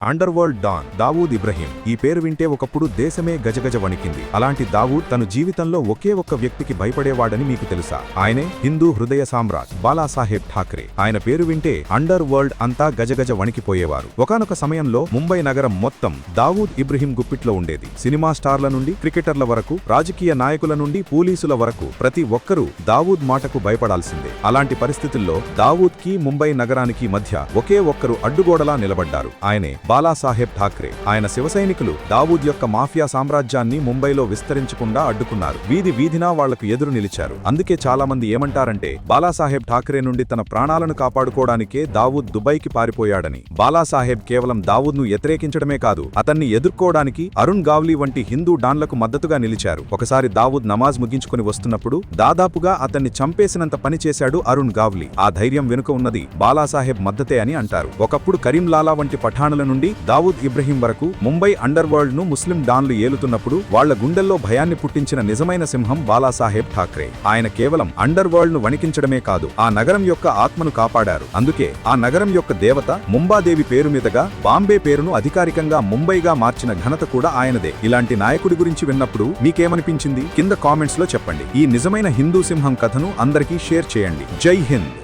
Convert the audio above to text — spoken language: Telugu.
Underworld don Dawood Ibrahim. ఈ పేరు వింటే ఒకప్పుడు దేశమే గజగజ వణికింది. అలాంటి దావూద్ తన జీవితంలో ఒకే ఒక్క వ్యక్తికి భయపడేవాడని మీకు తెలుసా? ఆయనే హిందూ హృదయ సామ్రాట్ బాలాసాహెబ్ ఠాక్రే. ఆయన పేరు వింటే అండర్ వరల్డ్ అంతా గజగజ వణికిపోయేవారు. ఒకానొక సమయంలో ముంబై నగరం మొత్తం దావూద్ ఇబ్రహీం గుప్పిట్లో ఉండేది. సినిమా స్టార్ల నుండి క్రికెటర్ల వరకు, రాజకీయ నాయకుల నుండి పోలీసుల వరకు ప్రతి ఒక్కరూ దావూద్ మాటకు భయపడాల్సిందే. అలాంటి పరిస్థితుల్లో దావూద్ కి ముంబై నగరానికి మధ్య ఒకే ఒక్కరు అడ్డుగోడలా నిలబడ్డారు. ఆయనే బాలాసాహెబ్ ఠాక్రే. ఆయన శివసైనికులు దావూద్ యొక్క మాఫియా సామ్రాజ్యాన్ని ముంబైలో విస్తరించకుండా అడ్డుకున్నారు. వీధి వీధినా వాళ్లకు ఎదురు నిలిచారు. అందుకే చాలా మంది ఏమంటారంటే బాలాసాహెబ్ ఠాక్రే నుండి తన ప్రాణాలను కాపాడుకోవడానికే దావూద్ దుబాయ్కి పారిపోయాడని. బాలాసాహెబ్ కేవలం దావూద్ను వ్యతిరేకించడమే కాదు, అతన్ని ఎదుర్కోవడానికి అరుణ్ గావ్లీ వంటి హిందూ డాన్లకు మద్దతుగా నిలిచారు. ఒకసారి దావూద్ నమాజ్ ముగించుకుని వస్తున్నప్పుడు దాదాపుగా అతన్ని చంపేసినంత పని చేశాడు అరుణ్ గావ్లీ. ఆ ధైర్యం వెనుక ఉన్నది బాలాసాహెబ్ మద్దతే అని అంటారు. ఒకప్పుడు కరీంలాలా వంటి పఠానుల నుండి దావూద్ ఇబ్రహీం వరకు ముంబై అండర్ వరల్డ్ ను ముస్లిం డాన్లు ఏలుతున్నప్పుడు వాళ్ల గుండెల్లో భయాన్ని పుట్టించిన నిజమైన సింహం బాలాసాహెబ్ ఠాక్రే. ఆయన కేవలం అండర్ వరల్డ్ ను వణికించడమే కాదు, ఆ నగరం యొక్క ఆత్మను కాపాడారు. అందుకే ఆ నగరం యొక్క దేవత ముంబాదేవి పేరు మీదుగా బాంబే పేరును అధికారికంగా ముంబైగా మార్చిన ఘనత కూడా ఆయనదే. ఇలాంటి నాయకుడి గురించి విన్నప్పుడు మీకేమనిపించింది? కింద కామెంట్స్ లో చెప్పండి. ఈ నిజమైన హిందూ సింహం కథను అందరికీ షేర్ చేయండి. జై హింద్.